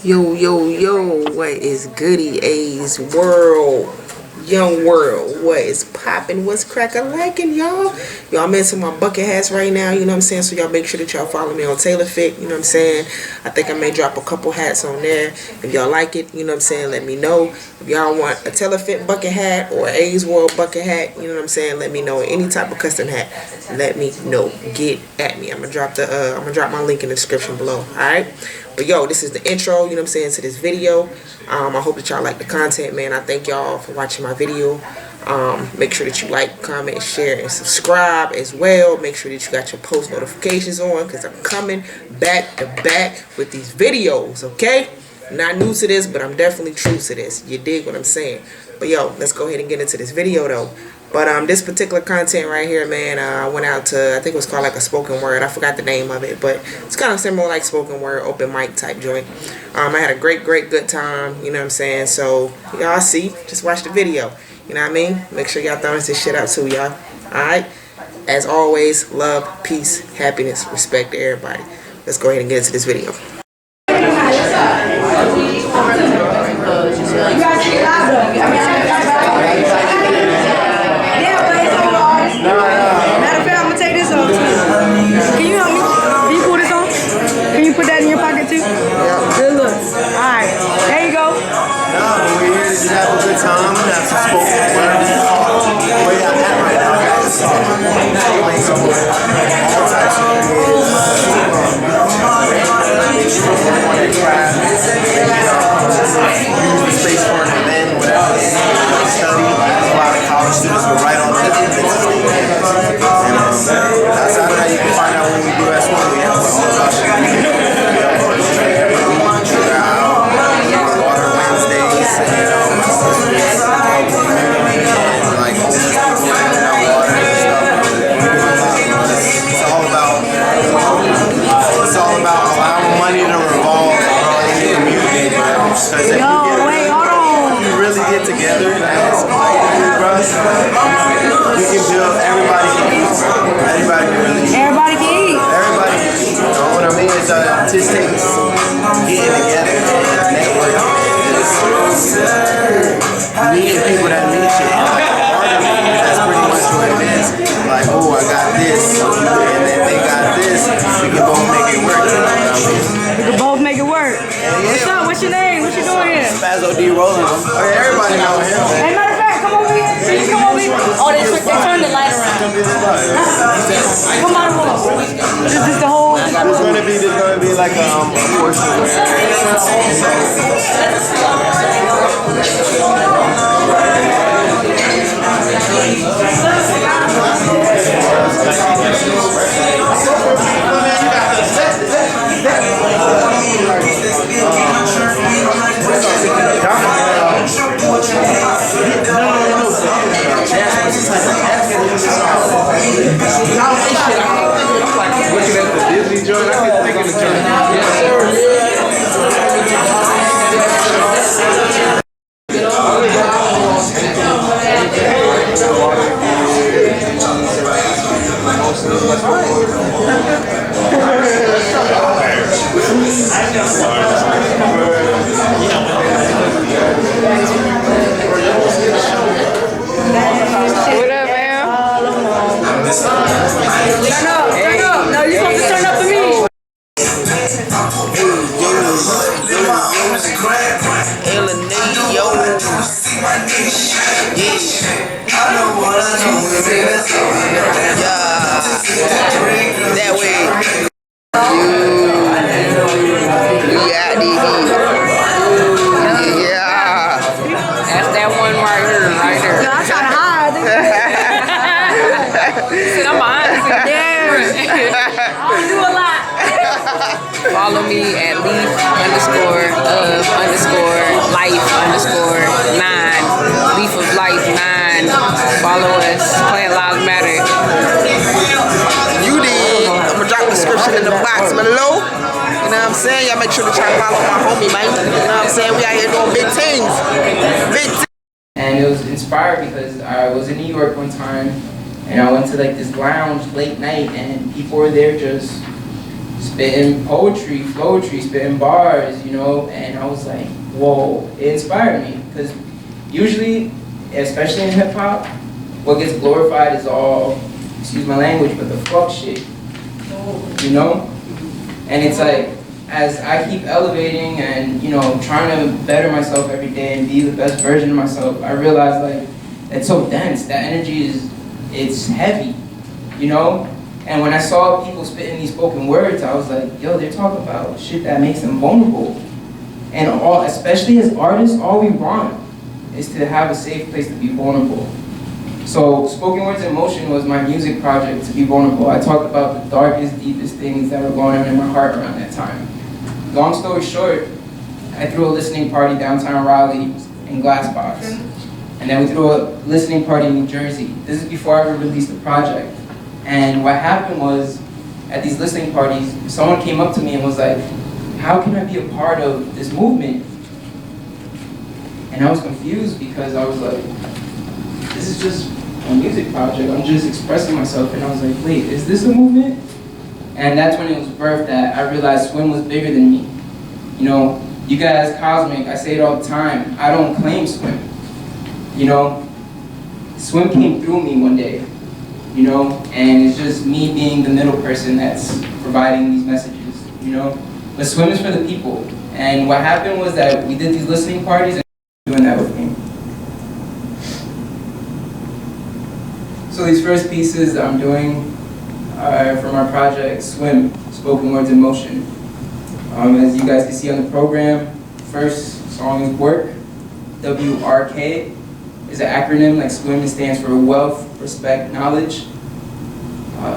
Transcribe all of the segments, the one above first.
Yo, yo, yo, what is goody A's world? Young world, what is poppin'? What's crack-a-lackin', y'all? Y'all, I'm into my bucket hats right now, you know what I'm saying? So y'all make sure that y'all follow me on Taylor Fit, you know what I'm saying? I think I may drop a couple hats on there. If y'all like it, you know what I'm saying, let me know. If y'all want a Taylor Fit bucket hat or A's World bucket hat, you know what I'm saying, let me know. Any type of custom hat, let me know. Get at me. I'm gonna drop my link in the description below, alright? But yo, this is the intro, you know what I'm saying, to this video. I hope that y'all like the content, man. I thank y'all for watching my video. Make sure that you like, comment, share, and subscribe as well. Make sure that you got your post notifications on, because I'm coming back to back with these videos, okay? Not new to this, but I'm definitely true to this. You dig what I'm saying? But yo, let's go ahead and get into this video though. But this particular content right here, man, I went out to, I think it was called like a spoken word. I forgot the name of it, but it's kind of similar like spoken word, open mic type joint. I had a great good time, you know what I'm saying? So y'all see, just watch the video. You know what I mean? Make sure y'all thumbs this shit out too, y'all. Alright? As always, love, peace, happiness, respect to everybody. Let's go ahead and get into this video. Matter of fact, I'm gonna take this off too. Can you help me? Can you pull this on? Can you put that in your pocket too? Yeah. Good look. Alright. There you go. No, we're here to just have a good time, have some spoken word. Where y'all at right now, guys? Playing some all types of videos. Use the space for an event, whatever. Study. A lot of college students were right on that. And outside of that, you can find out when we do S.W.I.M. We have all about together as collectively, bro. We can build. Everybody can eat. Everybody can really eat. Everybody can eat. Everybody can eat. You know what I mean? It's just takes getting together and networking. Meeting people that need shit. Like part of it, that's pretty much what it is. Like, oh, I got this, and then they got this. We can both make it work. You know what I mean? We can both make it work. What's up? What's your name? What you doing here? Spazzo D rolling. Okay, everybody know him. Hey, matter of fact, come over here. Can you come over here? Oh, they turned the light around. Come on, this is the whole. There's gonna be like a portion where. Looking at the Disney joint, I can think of the joint. Yes, sir. What up, man? Turn up. No, you're supposed to turn up for me. That way. Yeah. That's that one right here. No, I'm trying to hide. Shit, I'm behind the scenes. Yeah. I don't do a lot. Follow me at leaf_of_life_9. Leaf of life 9. Follow us. Plant Lives Matter. You did. I'm gonna drop the description in the box below. You know what I'm saying? Y'all make sure to try to follow my homie, man. You know what I'm saying? We out here doing big things. Big things. And it was inspired because I was in New York one time and I went to like this lounge late night and people were there just spitting poetry, flowetry, spitting bars, you know, and I was like, whoa, it inspired me. Because usually, especially in hip hop, what gets glorified is all, excuse my language, but the fuck shit, you know? And it's like, as I keep elevating and, you know, trying to better myself every day and be the best version of myself, I realize like, it's so dense, that energy is, it's heavy, you know? And when I saw people spitting these spoken words, I was like, yo, they're talking about shit that makes them vulnerable. And all, especially as artists, all we want is to have a safe place to be vulnerable. So Spoken Words in Motion was my music project to be vulnerable. I talked about the darkest, deepest things that were going on in my heart around that time. Long story short, I threw a listening party downtown Raleigh in Glassbox. And then we threw a listening party in New Jersey. This is before I ever released the project. And what happened was, at these listening parties, someone came up to me and was like, how can I be a part of this movement? And I was confused because I was like, this is just a music project. I'm just expressing myself. And I was like, wait, is this a movement? And that's when it was birthed that I realized S.W.I.M was bigger than me. You know, you guys, Cosmic, I say it all the time, I don't claim S.W.I.M. You know, S.W.I.M came through me one day, you know, and it's just me being the middle person that's providing these messages, you know. But S.W.I.M is for the people. And what happened was that we did these listening parties and doing that with me. So these first pieces I'm doing are from our project, S.W.I.M, Spoken Words in Motion. As you guys can see on the program, first song is Work, W-R-K. Is an acronym, like S.W.I.M stands for Wealth, Respect, Knowledge.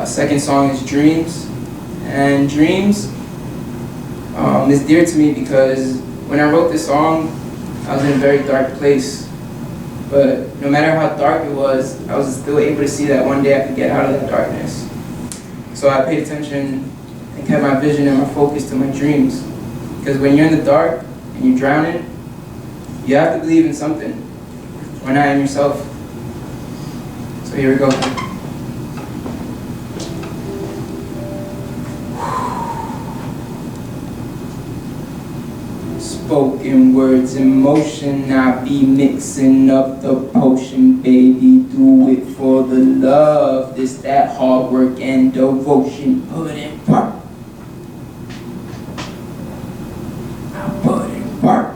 Second song is Dreams. And Dreams is dear to me because when I wrote this song, I was in a very dark place. But no matter how dark it was, I was still able to see that one day I could get out of that darkness. So I paid attention and kept my vision and my focus to my dreams. Because when you're in the dark and you're drowning, you have to believe in something. Or not in yourself. So here we go. Spoken words in motion, I be mixing up the potion, baby. Do it for the love, this that hard work and devotion. Put in work. I put in work.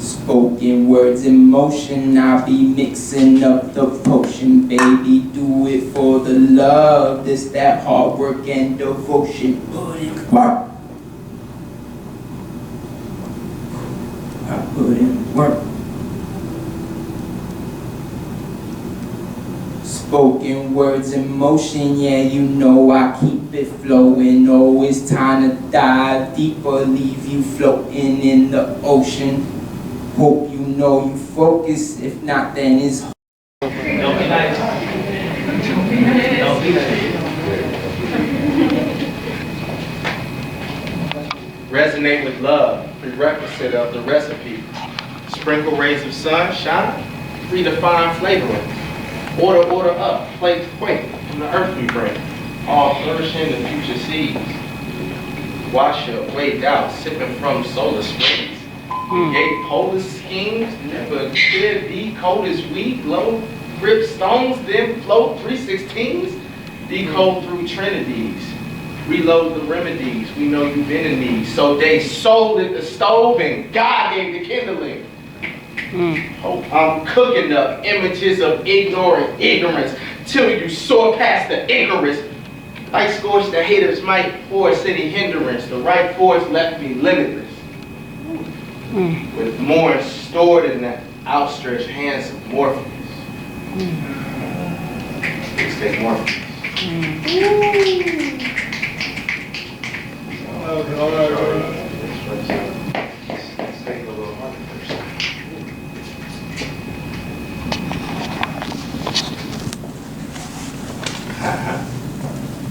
Spoken words in motion, I be mixing up the potion, baby. Do it for the love, this that hard work and devotion. Put in work. I put in work. Spoken words in motion, yeah, you know I keep it flowing. Oh, it's time to dive deeper, leave you floating in the ocean. Hope you know you focus, if not then it's Resonate with love, prerequisite of the recipe. Sprinkle rays of sunshine, redefine flavoring. Order up, plates quake from the earth we bring. All flourishing the future seeds. Wassup, wade out, sipping from solar springs. Gate polar schemes, never could be cold as we glow. Grip stones, then float 316s. Decode through trinities. Reload the remedies, we know you've been in these. So they sold at the stove and God gave the kindling. Hope I'm cooking up images of ignorance till you soar past the Icarus. Like scorched the haters might pour city hindrance. The right force left me limitless. With more stored in that outstretched hands of Morpheus. Let's take Morpheus. Let's take a little harder first.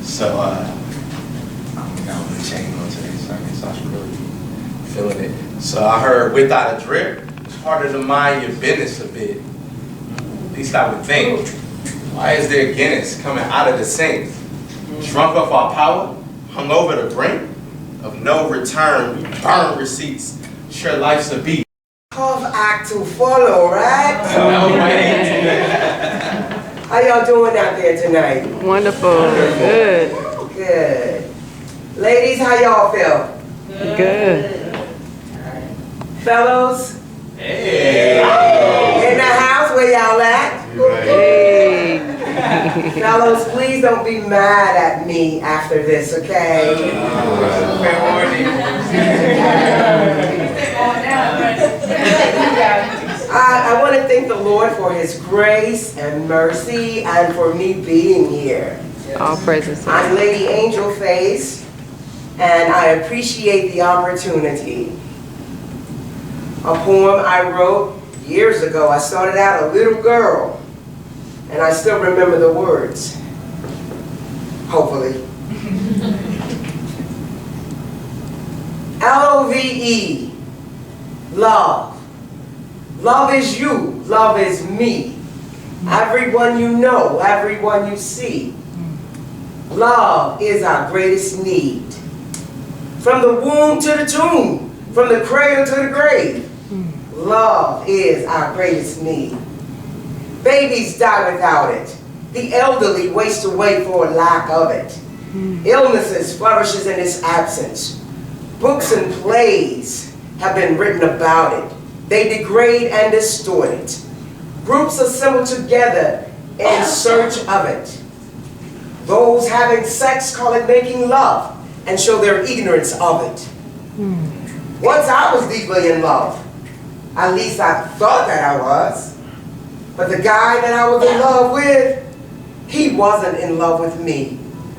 So, I'm got a chain on today, so I guess I should really be feeling it. So I heard without a drip, it's harder to mind your business a bit. At least I would think. Why is there Guinness coming out of the sink? Drunk off our power, hung over the brink of no return, burn receipts. Sure life's a beat. Tough act to follow, right? No way. How y'all doing out there tonight? Wonderful. Good. Good. Ladies, how y'all feel? Good. Fellows? Hey. In the house, where y'all at? Hey. Fellows, please don't be mad at me after this, okay? Fair warning. I want to thank the Lord for His grace and mercy and for me being here. All praises. I'm Lady Angel Face, and I appreciate the opportunity. A poem I wrote years ago. I started out a little girl, and I still remember the words, hopefully. L-O-V-E, love. Love is you, love is me. Everyone you know, everyone you see. Love is our greatest need. From the womb to the tomb, from the cradle to the grave, love is our greatest need. Babies die without it. The elderly waste away for a lack of it. Illnesses flourishes in its absence. Books and plays have been written about it. They degrade and distort it. Groups assemble together in search of it. Those having sex call it making love and show their ignorance of it. Once I was deeply in love. At least I thought that I was. But the guy that I was in love with, he wasn't in love with me.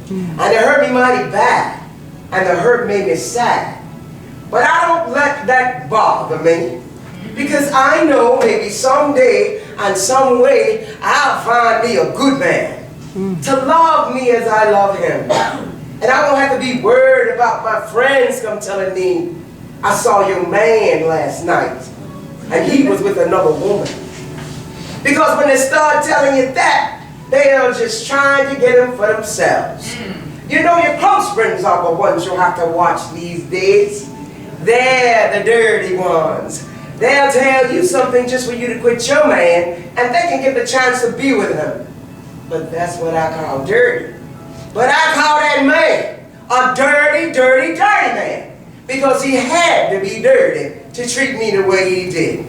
And it hurt me mighty bad. And the hurt made me sad. But I don't let that bother me. Because I know maybe someday and some way I'll find me a good man to love me as I love him. And I won't have to be worried about my friends come telling me, I saw your man last night and he was with another woman. Because when they start telling you that, they are just trying to get them for themselves. You know your close friends are the ones you'll have to watch these days. They're the dirty ones. They'll tell you something just for you to quit your man, and they can get the chance to be with him. But that's what I call dirty. But I call that man a dirty, dirty, dirty man. Because he had to be dirty to treat me the way he did.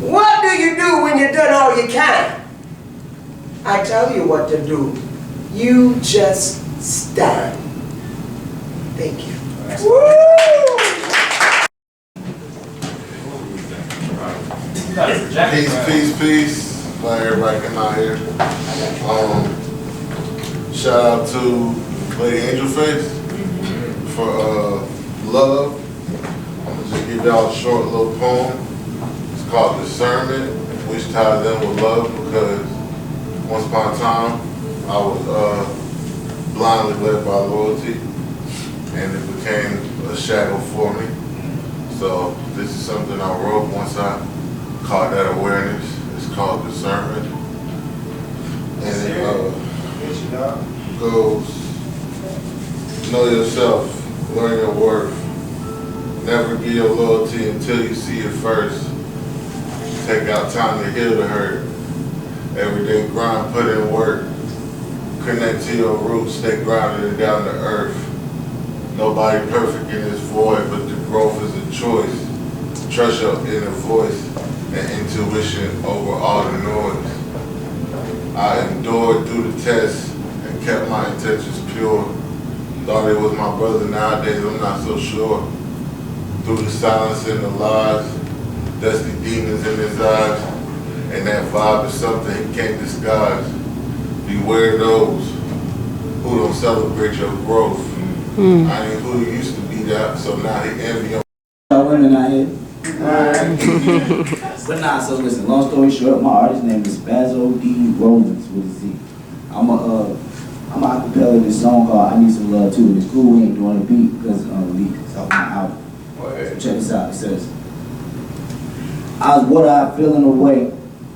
What do you do when you've done all you can? I tell you what to do. You just stand. Thank you. Woo! Peace. Glad everybody came out here. Shout out to Lady Angel Face for love. I'm gonna just give y'all a short little poem. It's called Discernment, which ties in with love because once upon a time I was blindly led by loyalty and it became a shadow for me. So this is something I wrote once I caught that awareness. It's called Discernment. And it goes, know yourself, learn your worth. Never give your loyalty until you see it first. Take out time to heal the hurt. Everyday grind, put in work. Connect to your roots, stay grounded and down to earth. Nobody perfect in this void, but the growth is a choice. Trust your inner voice and intuition over all the noise. I endured through the test and kept my intentions pure. Thought it was my brother, nowadays I'm not so sure. Through the silence and the lies, dusty demons in his eyes, and that vibe is something he can't disguise. Beware those who don't celebrate your growth. I ain't who you used to be that, so now he envy you. Women out here. But nah, so listen, long story short, my artist name is Basil D. Rollins with a Z. I'm a acapella this song called I Need Some Love Too. And it's cool we ain't doing a beat because it's on the beat. It's off my album. So check this out. It says, I was water, I feeling away.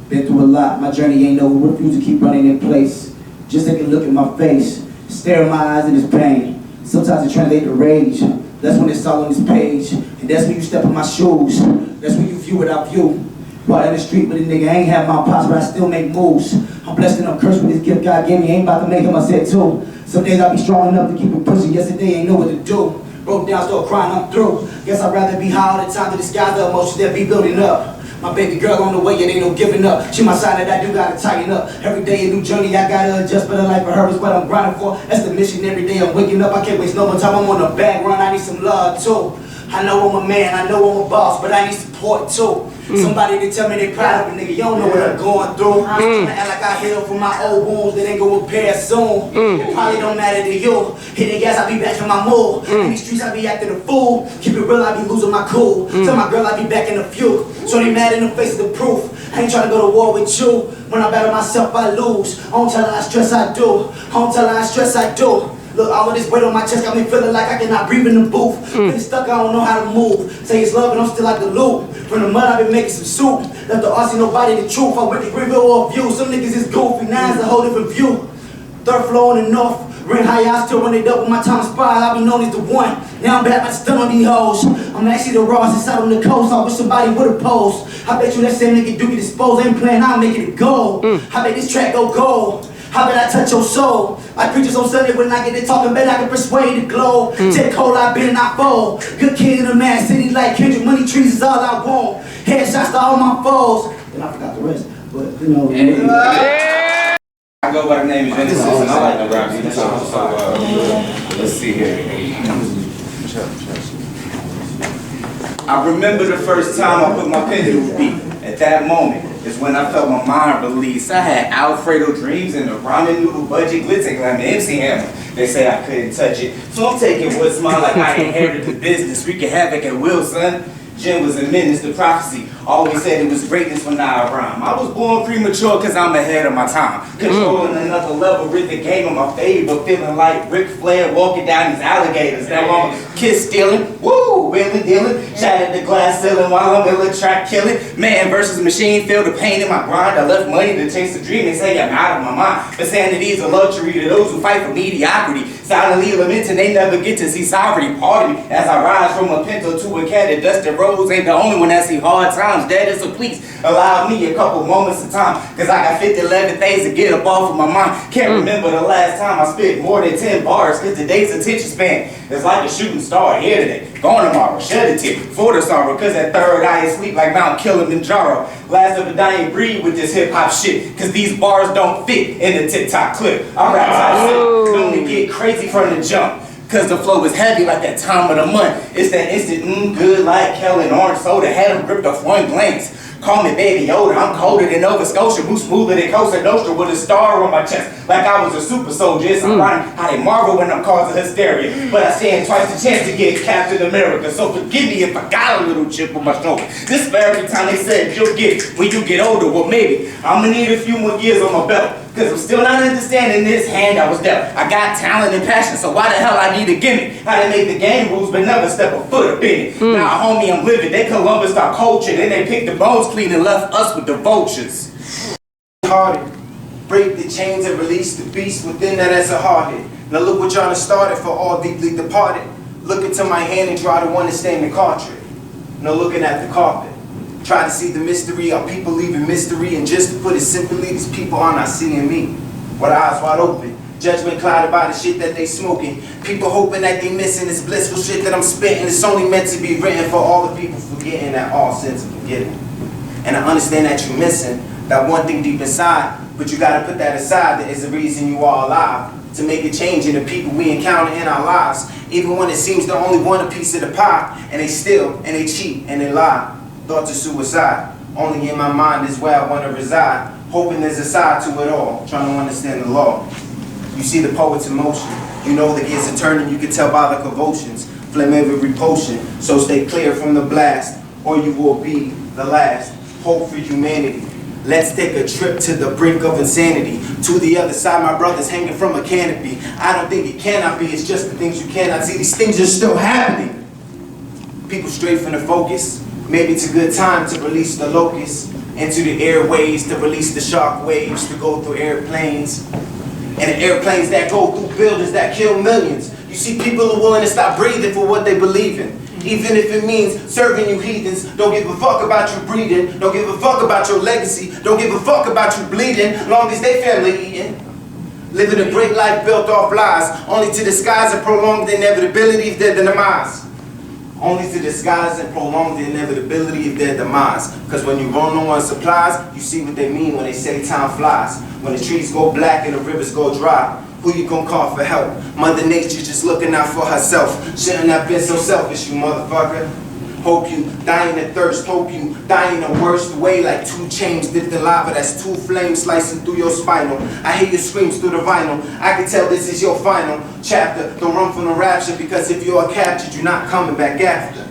Been through a lot. My journey ain't over. Refuse to keep running in place. Just take a look at my face, stare in my eyes in this pain. Sometimes it translates to rage. That's when it's all on this page. And that's when you step in my shoes. That's when you view what I view. While in the street with a nigga, I ain't have my pops, but I still make moves. I'm blessed and I'm cursed with this gift God gave me. Ain't about to make him, I said too. Some days I be strong enough to keep it pushing. Yesterday ain't know what to do. Broke down, start crying, I'm through. Guess I'd rather be high all the time to disguise the emotions that be building up. My baby girl on the way, it ain't no giving up. She my sign that I do gotta tighten up. Every day a new journey, I gotta adjust. Better life for her is what I'm grinding for. That's the mission every day I'm waking up. I can't waste no more time, I'm on a bag run. I need some love too. I know I'm a man, I know I'm a boss, but I need support too. Somebody to tell me they proud of me, nigga. You don't know what I'm going through. I'm act like I heal from my old wounds that ain't gonna repair soon. It probably don't matter to you. Hit the gas, I be back in my mood. In these streets, I be acting a fool. Keep it real, I be losing my cool. Tell my girl I be back in a few. So they mad in the face of the proof. I ain't trying to go to war with you. When I battle myself, I lose. I don't tell her I stress, I do. I don't tell her I stress, I do. Look, all of this weight on my chest got me feeling like I cannot breathe in the booth. Been stuck, I don't know how to move. Say it's love, but I'm still like the loop. From the mud, I've been making some soup. Left the RC, nobody the truth. I went to Greenville or view. Some niggas is goofy, now it's a whole different view. Third floor in the north. Ring high, I still when they double my time spot. I be known as the one. Now I'm back, I stun on these hoes. I'm actually the rawest inside on the coast. I wish somebody would've posed. I bet you that same nigga do get disposed. I ain't playing, I'm making it gold. I bet this track go gold. How bet I touch your soul? I preach this on Sunday when I get to talking, bet I can persuade the globe. Take hold, I bend and I fold. Good kid in a mad city like Kendrick, money trees is all I want. Headshots to all my foes. And I forgot the rest, but you know. I go by the name of Genesis and I like to rap these songs, so let's see here. I remember the first time I put my pen to the beat. At that moment is when I felt my mind release. I had Alfredo dreams and the ramen noodle budget, glitz and glam, MC Hammer. They say I couldn't touch it, so I'm taking what's mine like I inherited the business. Wreaking havoc at will, son. Jim was a menace, the prophecy. Always said it was greatness when I rhyme. I was born premature because I'm ahead of my time. Controlling another level, rid the game of my favor. Feeling like Ric Flair walking down these alligators. Now I'm kiss stealing, woo, wheeling, dealing. Shattered the glass ceiling while I'm in the track killing. Man versus machine, feel the pain in my grind. I left money to chase the dream. They say I'm out of my mind. But sanity is a luxury to those who fight for mediocrity. Silently lamenting, they never get to see sovereignty. Pardon me, as I rise from a Pinto to a cat at Dustin Rose. Ain't the only one that see hard times, dead, so please allow me a couple moments of time, cause I got 50, 11 things to get up off of my mind. Can't remember the last time I spit more than 10 bars, cause today's attention span is like a shooting star. Here today, gone tomorrow, shed a tear for the sorrow, cause that third eye is sleep like Mount Kilimanjaro. Last of a dying breed with this hip hop shit, cause these bars don't fit in the TikTok clip. I rap type shit, don't to get crazy from the jump. Cause the flow is heavy like that time of the month. It's that instant good like Kellen orange soda. Had him gripped off one glance. Call me Baby Yoda, I'm colder than Nova Scotia. Move smoother than Costa Nostra with a star on my chest. Like I was a super soldier. It's ironic how they marvel when I'm causing hysteria. But I stand twice the chance to get Captain America. So forgive me if I got a little chip on my shoulder. This for every time they said you'll get when you get older. Well maybe I'm gonna need a few more years on my belt. Cause I'm still not understanding this hand I was dealt. I got talent and passion, so why the hell I need a gimmick? How they make the game rules but never step a foot up in it. Now homie, I'm living. They Columbus our culture. Then they picked the bones clean and left us with the vultures. Hearted. Break the chains and release the beast within that as a hearted. Now look what y'all done started for all deeply departed. Look into my hand and try to understand the cartridge. Now looking at the carpet. Try to see the mystery, are people leaving mystery? And just to put it simply, these people are not seeing me. With eyes wide open, judgment clouded by the shit that they smoking. People hoping that they missing this blissful shit that I'm spitting. It's only meant to be written for all the people forgetting that all sins are forgiven. And I understand that you're missing that one thing deep inside, but you gotta put that aside. That is the reason you are alive. To make a change in the people we encounter in our lives. Even when it seems they only want a piece of the pie, and they steal, and they cheat, and they lie. Thoughts of suicide, only in my mind is where I want to reside. Hoping there's a side to it all, trying to understand the law. You see the poet's emotion, you know the gears are turning, you can tell by the convulsions. Flame every potion, so stay clear from the blast, or you will be the last. Hope for humanity. Let's take a trip to the brink of insanity. To the other side, my brother's hanging from a canopy. I don't think it cannot be, it's just the things you cannot see. These things are still happening. People stray from the focus. Maybe it's a good time to release the locusts into the airways, to release the shock waves, to go through airplanes. And the airplanes that go through buildings that kill millions. You see people who are willing to stop breathing for what they believe in. Even if it means serving you heathens. Don't give a fuck about you breeding. Don't give a fuck about your legacy. Don't give a fuck about you bleeding. Long as they family eating. Living a great life built off lies. Only to disguise and prolong the inevitability of their demise. Only to disguise and prolong the inevitability of their demise. Because when you run low on supplies, you see what they mean when they say time flies. When the trees go black and the rivers go dry, who you gonna call for help? Mother Nature just looking out for herself. Shouldn't have been so selfish, you motherfucker. Hope you dying of thirst, hope you dying the worst way, like 2 chains dipped in lava, that's 2 flames slicing through your spinal. I hear your screams through the vinyl. I can tell this is your final chapter. Don't run from the rapture, because if you are captured, you're not coming back after.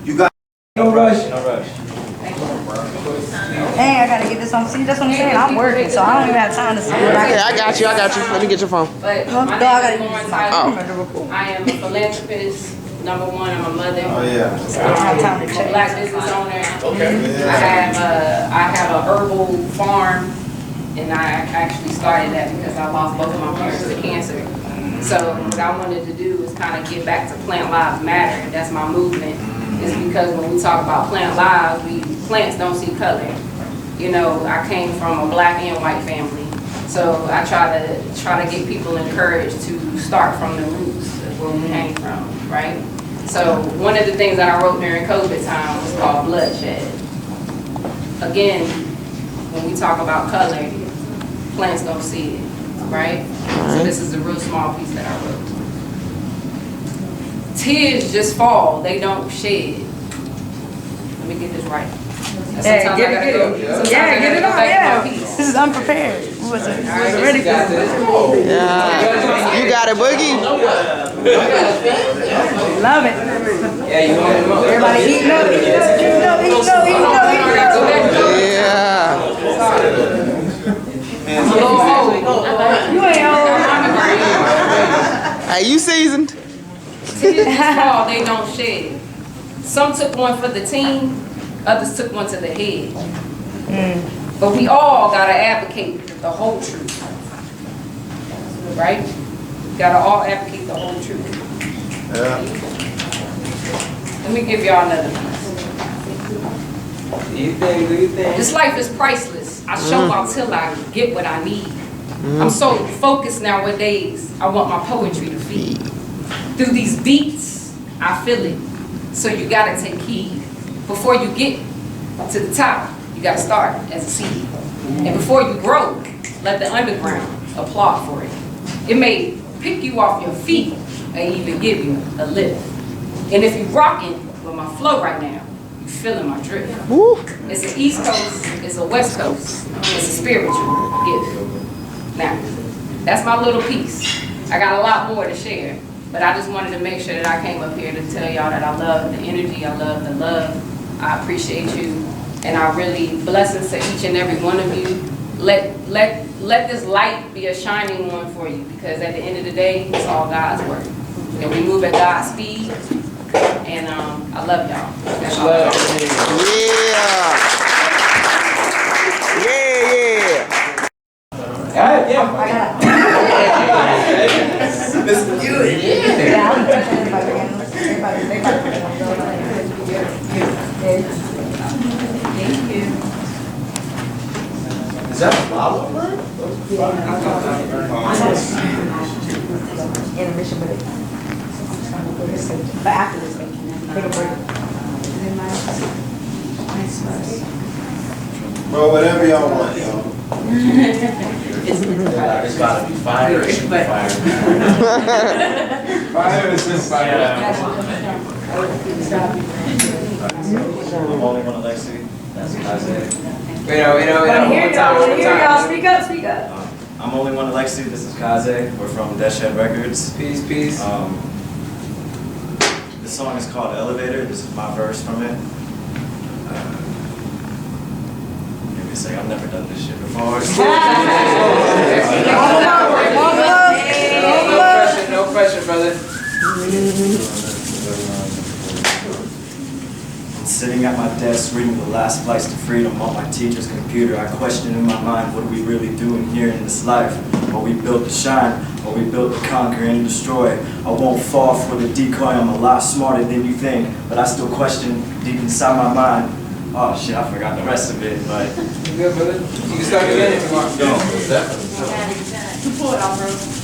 You got No rush, no rush. Dang, I gotta get this on. See, that's what I'm saying. I'm working, so I don't even have time to see it. Okay, I got you. Let me get your phone. But Well, my no, I name gotta is use Lauren my Tyler. I am a philanthropist. Number 1, I'm a mother. Oh yeah. I don't have time to I'm a check. black business owner. I have a herbal farm, and I actually started that because I lost both of my parents to cancer. So what I wanted to do is kind of get back to Plant Lives Matter. That's my movement. It's because when we talk about plant lives, plants don't see color. You know, I came from a black and white family, so I try to get people encouraged to start from the roots of where we came from, right? So one of the things that I wrote during COVID time was called Bloodshed. Again, when we talk about color, plants don't see it, right? So this is a real small piece that I wrote. Tears just fall, they don't shed. Let me get this right. Yeah, get it on. Yeah, this is unprepared. We wasn't ready for this. Yeah. You got it, Boogie. Love it. Yeah, you want it. Everybody eating up, Yeah. You ain't old. Hey, you seasoned? Tears just fall, they don't shed. Some took one for the team, others took one to the head. But we all gotta advocate the whole truth, right? We gotta all advocate the whole truth. Let me give y'all another piece. Do you think? This life is priceless. I show out till I get what I need. I'm so focused nowadays, I want my poetry to feed. Through these beats, I feel it. So you gotta take heed. Before you get to the top, you gotta start as a seed. And before you grow, let the underground applaud for it. It may pick you off your feet and even give you a lift. And if you're rocking with my flow right now, you feeling my drift. It's an East Coast, it's a West Coast, it's a spiritual gift. Now, that's my little piece. I got a lot more to share, but I just wanted to make sure that I came up here to tell y'all that I love the energy, I love the love, I appreciate you, and I really, blessings to each and every one of you. Let this light be a shining one for you, because at the end of the day, it's all God's work. And we move at God's speed, and I love y'all. That's all. Is that a flower? Intermission, but after this, take a break. Bro, whatever y'all want, y'all. It's about to be fire. It should be fire. Fire is just fire. I'm only one Alexi. That's Kaze. Wait up. Speak up. I'm only one Alexi. This is Kaze. We're from Deshed Records. Peace. This song is called Elevator. This is my verse from it. Give me a second. I've never done this shit before. No pressure, brother. Sitting at my desk, reading the last flights to freedom on my teacher's computer, I question in my mind, what are we really doing here in this life? Are we built to shine? Are we built to conquer and destroy? I won't fall for the decoy, I'm a lot smarter than you think, but I still question deep inside my mind. Oh shit, I forgot the rest of it, but... You good, brother? You can start again if you want. No. You pull it off, bro.